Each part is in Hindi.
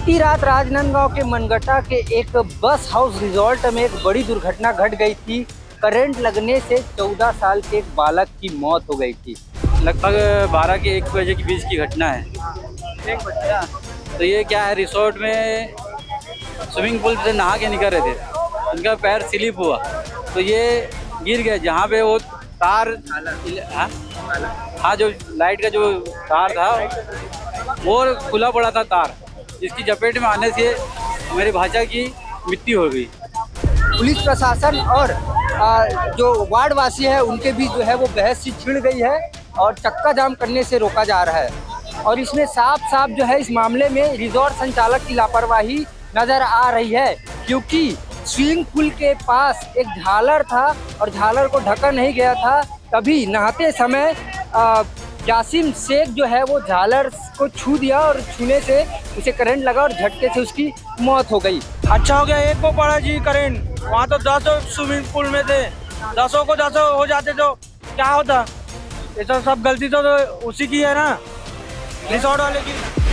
बीती रात राजनांदगांव के मनगटा के एक बस हाउस रिजॉर्ट में एक बड़ी दुर्घटना घट गई थी। करंट लगने से 14 साल के एक बालक की मौत हो गई थी। लगभग 12 के 1 बजे के बीच की घटना है। तो ये क्या है, रिसोर्ट में स्विमिंग पूल से नहा के निकल रहे थे, उनका पैर स्लिप हुआ तो ये गिर गए। जहाँ पे वो तार, हाँ जो लाइट का जो तार था वो खुला पड़ा था तार, जिसकी चपेट में आने से मेरे भाचा की मृत्यु हो गई। पुलिस प्रशासन और जो वार्ड वासी है उनके बीच जो है वो बहस सी छिड़ गई है और चक्का जाम करने से रोका जा रहा है। और इसमें साफ साफ जो है इस मामले में रिजॉर्ट संचालक की लापरवाही नजर आ रही है, क्योंकि स्विमिंग पूल के पास एक झालर था और झालर को ढका नहीं गया था। तभी नहाते समय यासीम शेख जो है वो झालर को छू दिया और छूने से उसे करंट लगा और झटके से उसकी मौत हो गई। अच्छा हो गया एक को पड़ा जी करंट, वहाँ तो 10 स्विमिंग पूल में थे, 10 को 10 हो जाते तो क्या होता। ये तो सब गलती तो उसी की है ना, रिसोर्ट वाले की।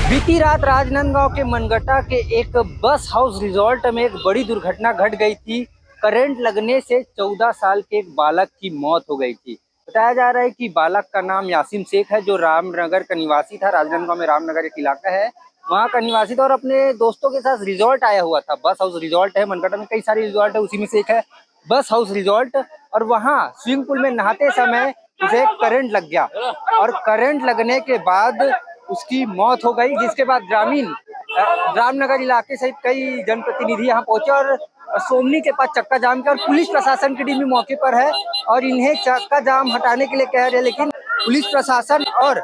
बीती रात राजनांदगांव के मनगटा के एक बस हाउस रिजॉर्ट में एक बड़ी दुर्घटना घट गई थी। करंट लगने से 14 साल के एक बालक की मौत हो गई थी। बताया जा रहा है कि बालक का नाम यासीम शेख है, जो रामनगर का निवासी था। राजनांदगांव में रामनगर एक इलाका है, वहाँ का निवासी था और अपने दोस्तों के साथ रिजॉर्ट आया हुआ था। बस हाउस रिजॉर्ट है, मनगटा में कई सारे रिजॉर्ट है, उसी में से एक है बस हाउस रिजॉर्ट। और वहाँ स्विमिंग पूल में नहाते समय उसे करंट लग गया और करंट लगने के बाद उसकी मौत हो गई, जिसके बाद ग्रामीण रामनगर इलाके सहित कई जनप्रतिनिधि यहाँ पहुंचे और सोमनी के पास चक्का जाम किया। और पुलिस प्रशासन की टीम भी मौके पर है और इन्हें चक्का जाम हटाने के लिए कह रहे हैं, लेकिन पुलिस प्रशासन और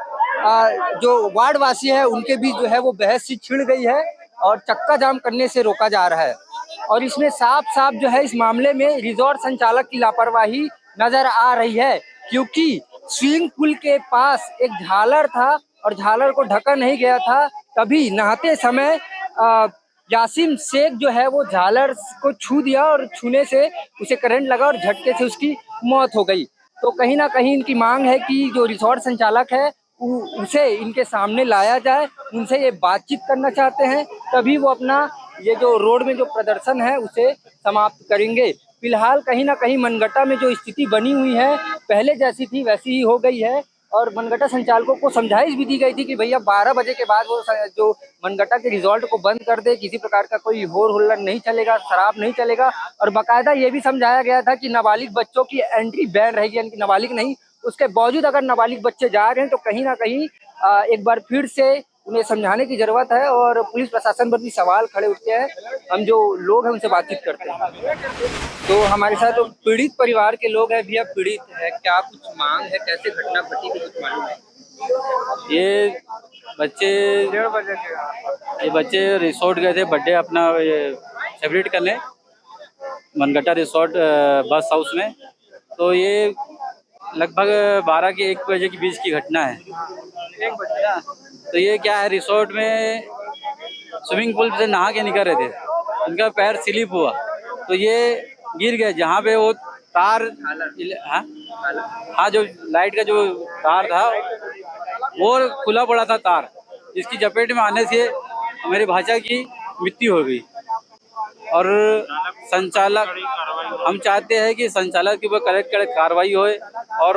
जो वार्ड वासी है उनके बीच जो है वो बहस सी छिड़ गई है और चक्का जाम करने से रोका जा रहा है। और इसमें साफ साफ जो है इस मामले में रिजॉर्ट संचालक की लापरवाही नजर आ रही है, क्योंकि स्विमिंग पूल के पास एक झालर था और झालर को ढका नहीं गया था। तभी नहाते समय यासीम शेख जो है वो झालर को छू दिया और छूने से उसे करंट लगा और झटके से उसकी मौत हो गई। तो कहीं ना कहीं इनकी मांग है कि जो रिसोर्ट संचालक है उसे इनके सामने लाया जाए, उनसे ये बातचीत करना चाहते हैं, तभी वो अपना ये जो रोड में जो प्रदर्शन है उसे समाप्त करेंगे। फिलहाल कहीं ना कहीं मनगटा में जो स्थिति बनी हुई है पहले जैसी थी वैसी ही हो गई है। और मनगटा संचालकों को समझाइश भी दी गई थी कि भैया 12 बजे के बाद वो जो मनगटा के रिजॉर्ट को बंद कर दे, किसी प्रकार का कोई होर हुल्लड़ नहीं चलेगा, शराब नहीं चलेगा। और बाकायदा ये भी समझाया गया था कि नाबालिग बच्चों की एंट्री बैन रहेगी, यानी कि नाबालिग नहीं। उसके बावजूद अगर नाबालिग बच्चे जा रहे हैं तो कहीं ना कहीं एक बार फिर से उन्हें समझाने की जरूरत है और पुलिस प्रशासन पर भी सवाल खड़े उठते हैं। हम जो लोग हैं उनसे बातचीत करते हैं। तो हमारे साथ तो पीड़ित परिवार के लोग हैं। भैया पीड़ित है, क्या कुछ मांग है, कैसे घटना घटी थी, कुछ मालूम है? ये बच्चे रिसोर्ट गए थे बर्थडे अपना सेलिब्रेट करने, मनगटा रिसोर्ट बस हाउस में। तो ये लगभग 12 के 1 बजे के बीच की घटना है। तो ये क्या है, रिसोर्ट में स्विमिंग पूल से नहा के निकल रहे थे, उनका पैर स्लिप हुआ तो ये गिर गए। जहाँ पे वो तार, हाँ जो लाइट का जो तार था वो खुला पड़ा था तार, जिसकी चपेट में आने से मेरे भाचा की मृत्यु हो गई। और संचालक, हम चाहते हैं कि संचालक के ऊपर कड़क कार्रवाई होए और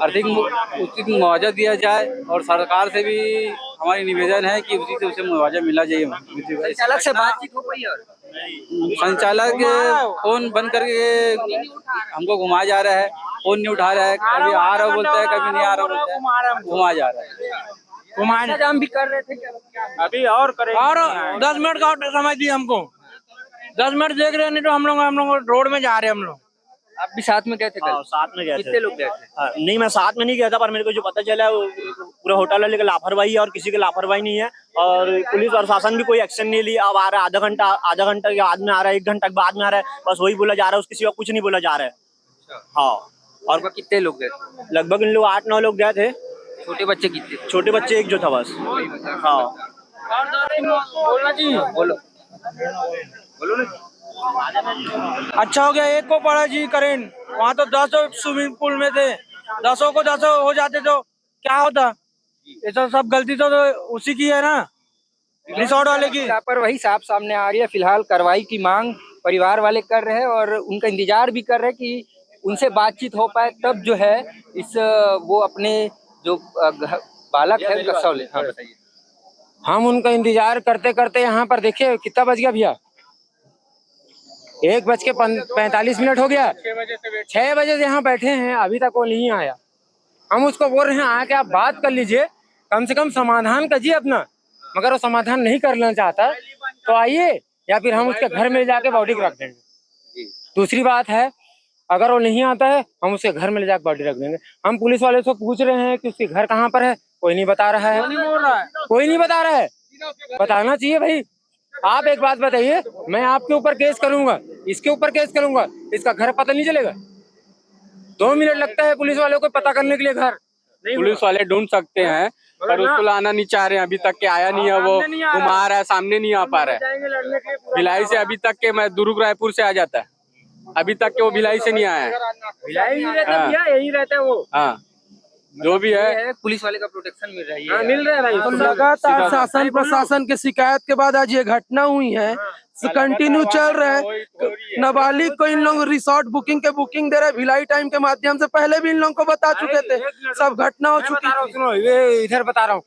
आर्थिक उचित मुआवजा दिया जाए। और सरकार से भी हमारी निवेदन है कि उसी से उसे मुआवजा मिलना चाहिए। संचालक से बातचीत हो गई और संचालक फोन बंद करके हमको घुमाया जा रहा है, फोन नहीं उठा रहा है, कभी आ रहा बोलता है, कभी नहीं आ रहा बोलता है, घुमाया जा रहा है। घुमाने जाम भी कर रहे थे क्या? अभी और करेंगे, और 10 मिनट का समय दिए हमको, 10 मिनट देख रहे हैं, नहीं तो हम लोग रोड में जा रहे हैं हम लोग। आप भी साथ में गए थे? हाँ, साथ में गए थे। कितने लोग गए थे? हाँ, नहीं मैं साथ में नहीं गया था, पर मेरे को जो पता चला वो पूरा होटल वाले की लापरवाही है और किसी की लापरवाही नहीं है। और पुलिस और शासन भी कोई एक्शन नहीं लिया। अब आ रहा है आधा घंटा के बाद में आ रहा है, 1 घंटा के बाद में आ रहा है, बस वही बोला जा रहा है, उसके सिवा कुछ नहीं बोला जा रहा है। हाँ, और कितने लोग गए? लगभग इन लोग 8-9 लोग गए थे। छोटे बच्चे कितने? छोटे बच्चे एक जो था बस। हाँ, बोलना जी, बोलो बोलो ना। अच्छा हो गया एक को पड़ा जी करंट, वहाँ तो 10 स्विमिंग पूल में थे, 10 को 10 हो जाते तो क्या होता। ये तो सब गलती तो उसी की है ना, रिसोर्ट वाले की। लापरवाही साफ सामने आ रही है। फिलहाल कार्रवाई की मांग परिवार वाले कर रहे हैं और उनका इंतजार भी कर रहे हैं कि उनसे बातचीत हो पाए, तब जो है इस वो अपने जो बालक है उनका शव ले। हाँ बताइए। हम उनका इंतजार करते करते यहाँ पर देखिए कितना बज गया भैया, 1:45 हो गया। 6 बजे से यहाँ बैठे हैं, अभी तक वो नहीं आया। हम उसको बोल रहे हैं आके आप बात कर लीजिए, कम से कम समाधान कीजिए अपना, मगर वो समाधान नहीं करना चाहता। तो आइए, या फिर हम उसके घर में जाके बॉडी रख देंगे। दूसरी बात है, अगर वो नहीं आता है हम उसके घर में ले जाकर बॉडी रख देंगे। हम पुलिस वाले से पूछ रहे हैं कि उसके घर कहाँ पर है, कोई नहीं बता रहा है। कोई नहीं बता रहा है, बताना चाहिए भाई। आप एक बात बताइए, मैं आपके ऊपर केस करूंगा, इसके ऊपर केस करूंगा, इसका घर पता नहीं चलेगा? 2 मिनट लगता है पुलिस वालों को पता करने के लिए घर। पुलिस वाले ढूंढ सकते हैं पर उसको लाना नहीं चाह रहे हैं, अभी तक के आया नहीं है। वो घुमा रहा है, सामने नहीं आ पा रहा है। भिलाई से अभी तक के मैं दुर्ग रायपुर से आ जाता है, अभी तक के वो भिलाई से नहीं आया है। भिलाई नहीं रहता भैया, यही रहता है वो। हाँ, जो भी है पुलिस वाले का प्रोटेक्शन मिल रही है। हाँ, मिल रहा है भाई। तो लगातार शासन प्रशासन के शिकायत के बाद आज ये घटना हुई है, कंटिन्यू चल रहा है। नाबालिग को इन लोग रिसोर्ट बुकिंग दे रहे हैं भिलाई टाइम के माध्यम से। पहले भी इन लोगों को बता चुके थे, सब घटना हो चुकी थी। सुनो, ये इधर बता रहा हूँ,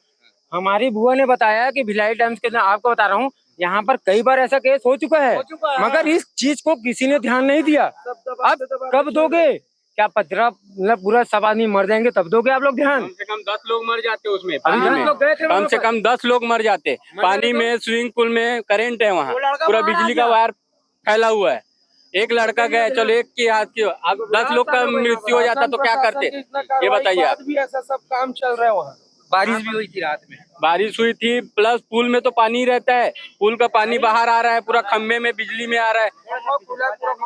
हमारी बुआ ने बताया कि भिलाई टाइम्स के, आपको बता रहा हूँ, यहाँ पर कई बार ऐसा केस हो चुका है, मगर इस चीज को किसी ने ध्यान नहीं दिया। अब कब दोगे? क्या 15 मतलब पूरा सब आदमी मर जाएंगे तब दोगे आप लोग ध्यान? कम से कम 10 लोग मर जाते उसमें, अभी 10 लोग गए थे, कम से कम 10 लोग मर जाते। पानी में, स्विमिंग पूल में करंट है, वहाँ पूरा बिजली का वायर फैला हुआ है। एक लड़का गया, चलो एक की हाथ की, अब 10 लोग का मृत्यु हो जाता तो क्या करते, ये बताइए आप। भी ऐसा सब काम चल रहा है वहाँ। बारिश भी हुई थी रात में। बारिश हुई थी, प्लस पूल में तो पानी रहता है, पूल का पानी बाहर आ रहा है, पूरा खम्भे में बिजली में आ रहा है,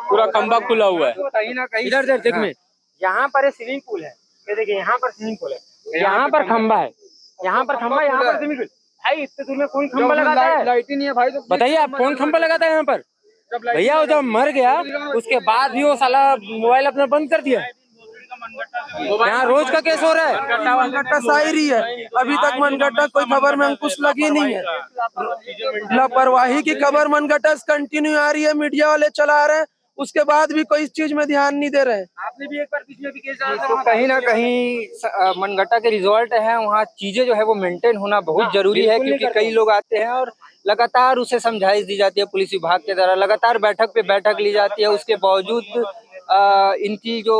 पूरा खंभा खुला हुआ है। कहीं ना कहीं इधर देख में, यहाँ पर स्विमिंग पूल है, ये देखिए यहाँ पर स्विमिंग पूल है, यहाँ पर खंबा है, यहाँ पर खंबा, यहाँ पर स्विमिंग पूल। भाई इतने दूर में कौन खंबा लगाता है? लाइट ही नहीं है भाई। तो बताइए आप, कौन खंबा लगाता है यहाँ पर? भैया वो जब मर गया उसके बाद भी वो साला मोबाइल अपना बंद कर दिया। यहाँ रोज का केस हो रहा है। मनगट्टा शायरी है, अभी तक मनगट्टा कोई खबर में अंकुश लगी नहीं है। लापरवाही की खबर मनगट्टा कंटिन्यू आ रही है, मीडिया वाले चला रहे हैं, उसके बाद भी कोई इस चीज में ध्यान नहीं दे रहे। आपने भी एक बार बीच में भी केस तो कहीं ना कहीं मनगट्टा के रिजॉर्ट है, वहाँ चीजें जो है वो मेंटेन होना बहुत जरूरी है, क्योंकि कई लोग आते हैं और लगातार उसे समझाइश दी जाती है पुलिस विभाग के द्वारा, लगातार बैठक पे बैठक ली जाती है। उसके बावजूद इनकी जो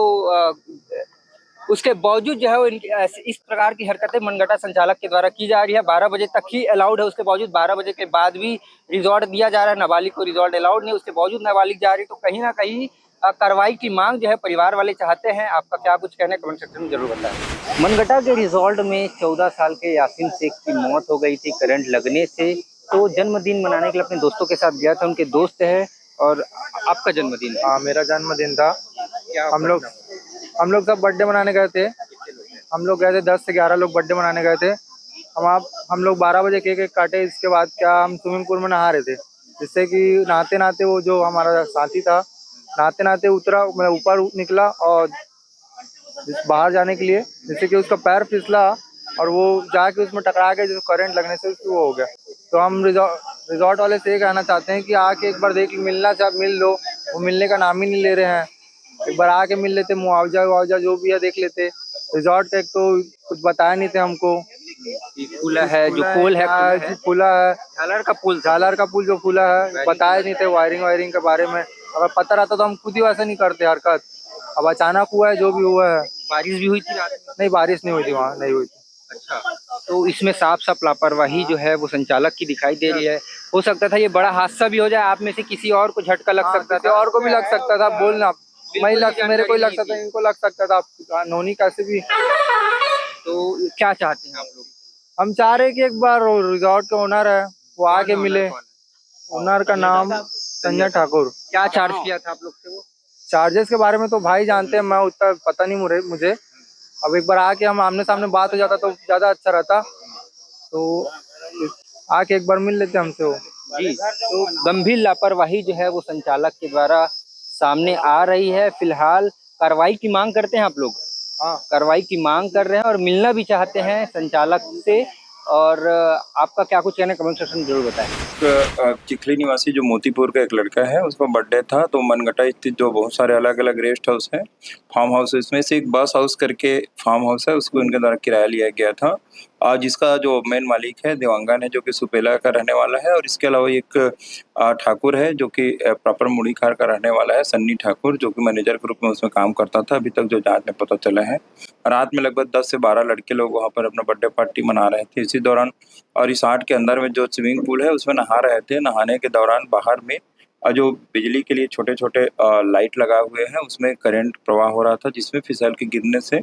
उसके बावजूद जो है वो इस प्रकार की हरकतें मनगट्टा संचालक के द्वारा की जा रही है। 12 बजे तक ही अलाउड है, उसके बावजूद 12 बजे के बाद भी रिजॉर्ट दिया जा रहा है। नाबालिग को रिजॉर्ट अलाउड नहीं, उसके बावजूद नाबालिग जा रही है। तो कहीं ना कहीं कार्रवाई की मांग जो है परिवार वाले चाहते हैं। आपका क्या कुछ कहना है, कमेंट सेक्शन में जरूर बताएं। मनगट्टा के रिजॉर्ट में 14 साल के यासीन शेख की मौत हो गई थी करंट लगने से। तो जन्मदिन मनाने के लिए अपने दोस्तों के साथ गया था, उनके दोस्त है। और आपका जन्मदिन? हाँ, मेरा जन्मदिन था। हम लोग सब बर्थडे मनाने गए थे। हम लोग गए थे 10 से 11 लोग बर्थडे मनाने गए थे। हम लोग 12 बजे केक काटे। इसके बाद क्या हम स्विमिंग पूल में नहा रहे थे, जिससे कि नहाते नहाते वो जो हमारा साथी था नहाते नहाते उतरा, मतलब ऊपर निकला और बाहर जाने के लिए, जिससे कि उसका पैर फिसला और वो जाके उसमें टकरा गया, जो करंट लगने से उसको वो हो गया। तो हम रिजॉर्ट वाले से ये कहना चाहते हैं कि आके एक बार देख मिलना चाहे मिल लो, वो मिलने का नाम ही नहीं ले रहे हैं। एक बार आके मिल लेते, मुआवजा जो भी है देख लेते। रिजॉर्ट का एक तो कुछ बताया नहीं थे हमको। फूला है जो पुल है, फूला है, झालर का पुल जो फूला है, बताए नहीं थे वायरिंग के बारे में। अगर पता रहता तो हम खुद ही वैसे नहीं करते हरकत। अब अचानक हुआ है जो भी हुआ है। बारिश भी हुई थी रात में? नहीं, बारिश नहीं हुई थी, वहाँ नहीं हुई थी। अच्छा, तो इसमें साफ लापरवाही जो है वो संचालक की दिखाई दे रही है। हो सकता था ये बड़ा हादसा भी हो जाए, आप में से किसी और को झटका लग सकता था, और को भी लग सकता था। बोलना मेरे को ही लग सकता था, इनको लग सकता था, नोनी कैसे भी। तो क्या चाहते हैं आप लोग? हम चाह रहे कि एक बार रिजॉर्ट का ओनर है वो आके मिले। ओनर का नाम संजय ठाकुर। क्या चार्ज किया था आप लोग से वो? चार्जेस के बारे में तो भाई जानते हैं, मैं उतना पता नहीं मुझे। अब एक बार आके हम आमने सामने बात हो जाता तो ज्यादा अच्छा रहता। तो आके एक बार मिल लेते हमसे वो। जी, तो गंभीर लापरवाही जो है वो संचालक के द्वारा सामने आ रही है। फिलहाल कार्रवाई की मांग करते हैं आप लोग? हाँ, कार्रवाई की मांग कर रहे हैं और मिलना भी चाहते हैं संचालक से। और आपका क्या कुछ कहना है कमेंट सेक्शन में जरूर बताएं। चिखली निवासी जो मोतीपुर का एक लड़का है, उसका बर्थडे था, तो मनगटा स्थित जो बहुत सारे अलग अलग रेस्ट हाउस है, फार्म हाउस है, इसमें से एक बस हाउस करके फार्म हाउस है, उसको इनके द्वारा किराया लिया गया था। जिसका जो मेन मालिक है देवांगन है, जो कि सुपेला का रहने वाला है, और इसके अलावा एक ठाकुर है जो कि प्रॉपर मुड़ीखार का रहने वाला है, सन्नी ठाकुर, जो कि मैनेजर के रूप में उसमें काम करता था। अभी तक जो जांच में पता चला है, रात में लगभग 10 से 12 लड़के लोग वहाँ पर अपना बर्थडे पार्टी मना रहे थे। इसी दौरान और इस आर्ट के अंदर में जो स्विमिंग पूल है उसमें नहा रहे थे। नहाने के दौरान बाहर में जो बिजली के लिए छोटे छोटे लाइट लगाए हुए हैं, उसमें करंट प्रवाह हो रहा था, जिसमें फिसल के गिरने से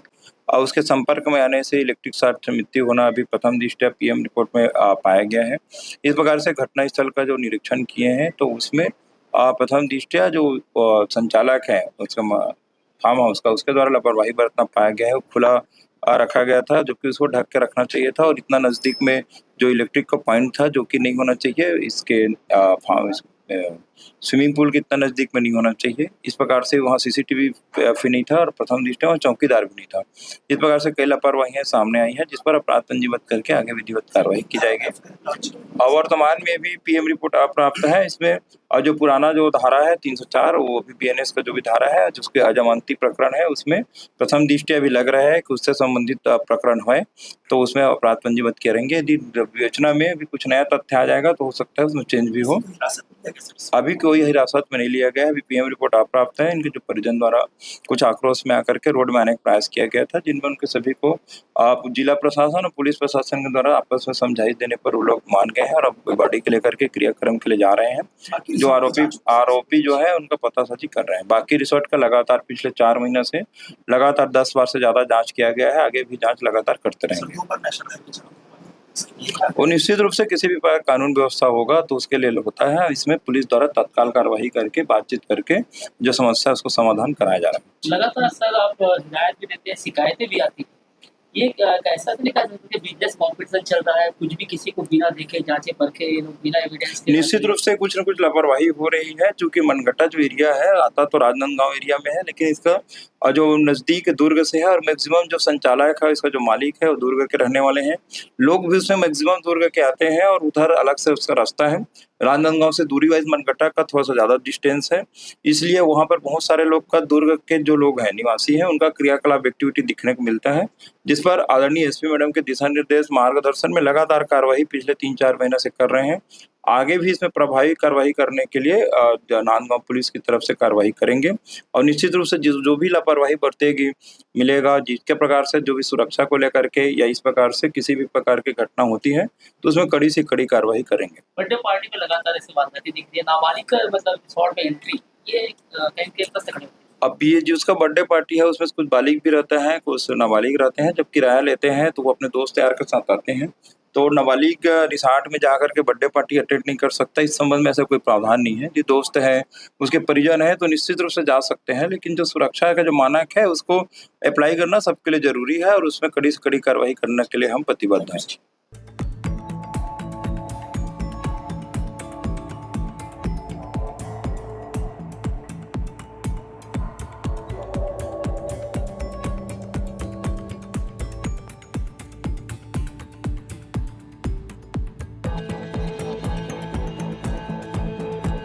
उसके संपर्क में आने से इलेक्ट्रिक शॉर्ट से मृत्यु होना अभी प्रथम दृष्टया पीएम रिपोर्ट में पाया गया है। इस प्रकार से घटनास्थल का जो निरीक्षण किए हैं, तो उसमें प्रथम दृष्टया जो संचालक है उसका फार्म हाउस का, उसके द्वारा लापरवाही बरतना पाया गया है। खुला रखा गया था, जो कि उसको ढक के रखना चाहिए था, और इतना नज़दीक में जो इलेक्ट्रिक का पॉइंट था, जो कि नहीं होना चाहिए, इसके स्विमिंग पूल के इतना नज़दीक में नहीं होना चाहिए। इस प्रकार से वहाँ सीसीटीवी भी नहीं था, और प्रथम दृष्टया वहाँ चौकीदार भी नहीं था। इस प्रकार से कई लापरवाहियाँ सामने आई हैं, जिस पर अपराध पंजीबद्ध करके आगे विधिवत कार्रवाई की जाएगी। और वर्तमान में भी पीएम रिपोर्ट प्राप्त है। इसमें जो पुराना जो धारा है 304, वो भी बीएनएस का जो भी धारा है, जिसके अजमानती प्रकरण है, उसमें प्रथम दृष्टया भी लग रहा है कि उससे संबंधित प्रकरण है, तो उसमें अपराध पंजीबद्ध करेंगे। यदि विवेचना में भी कुछ नया तथ्य आ जाएगा तो हो सकता है उसमें चेंज भी हो। अभी कोई हिरासत में नहीं लिया गया है। अभी पीएम रिपोर्ट प्राप्त है। इनके जो परिजन द्वारा कुछ आक्रोश में आकर के रोड में आने का प्रयास किया गया था, जिनमें उनके सभी को जिला प्रशासन और पुलिस प्रशासन के द्वारा आपस में समझाइश देने पर वो लोग मान गए हैं, और अब बॉडी के लेकर के क्रियाक्रम के लिए जा रहे हैं। जो आरोपी जो है उनका पतासाजी कर रहे हैं। बाकी रिसोर्ट का लगातार पिछले 4 महीने से लगातार 10 बार से ज्यादा जांच किया गया है। आगे भी जांच लगातार करते रहेंगे। और निश्चित रूप से किसी भी प्रकार कानून व्यवस्था होगा तो उसके लिए होता है। इसमें पुलिस द्वारा तत्काल कार्रवाई करके, बातचीत करके जो समस्या है उसको समाधान कराया जा रहा है। लगातार सर आप हिदायत भी देते हैं, शिकायतें भी आती हैं, ये कैसा तरीका है? बिजनेस कॉम्पिटिशन चल रहा है, कुछ भी किसी को बिना देखे जांचे परखे बिना एविडेंस के निश्चित रूप से कुछ न कुछ लापरवाही हो रही है। चूंकि मनगटा जो एरिया है आता तो राजनांदगांव एरिया में है, लेकिन इसका जो नजदीक दुर्ग से है, और मैक्सिमम जो संचालक है, इसका जो मालिक है, वो दुर्ग के रहने वाले हैं। लोग भी उसमें मैक्सिमम दुर्ग के आते हैं, और उधर अलग से उसका रास्ता है। राजनांदगांव से दूरी वाइज मनगटा का थोड़ा सा ज्यादा डिस्टेंस है, इसलिए वहां पर बहुत सारे लोग का, दुर्ग के जो लोग हैं, निवासी हैं, उनका क्रियाकलाप एक्टिविटी दिखने को मिलता है, जिस पर आदरणीय एसपी मैडम के दिशा निर्देश मार्गदर्शन में लगातार कार्रवाई पिछले 3-4 महीने से कर रहे हैं। आगे भी इसमें प्रभावी कार्रवाई करने के लिए नांदगांव पुलिस की तरफ से कार्रवाई करेंगे, और निश्चित रूप से जो भी लापरवाही बरतेगी मिलेगा, जिसके प्रकार से जो भी सुरक्षा को लेकर के या इस प्रकार से किसी भी प्रकार की घटना होती है, तो उसमें कड़ी से कड़ी कार्रवाई करेंगे। बर्थडे पार्टी में लगातार ऐसी वारदातें दिख रही है, नाबालिग का मतलब रिसोर्ट में एंट्री, ये कहीं कब तक नहीं? अब ये जिसका बर्थडे पार्टी है उसमें कुछ बालिग भी रहता है, कुछ नाबालिग रहते हैं। जब किराया लेते हैं तो वो अपने दोस्त यार के साथ आते हैं, तो नाबालिग रिसोर्ट में जाकर के बर्थडे पार्टी अटेंड नहीं कर सकता। इस संबंध में ऐसा कोई प्रावधान नहीं है। जो दोस्त है, उसके परिजन है, तो निश्चित रूप से जा सकते हैं, लेकिन जो सुरक्षा का जो मानक है उसको अप्लाई करना सबके लिए जरूरी है, और उसमें कड़ी से कड़ी कार्रवाई करने के लिए हम प्रतिबद्ध हैं।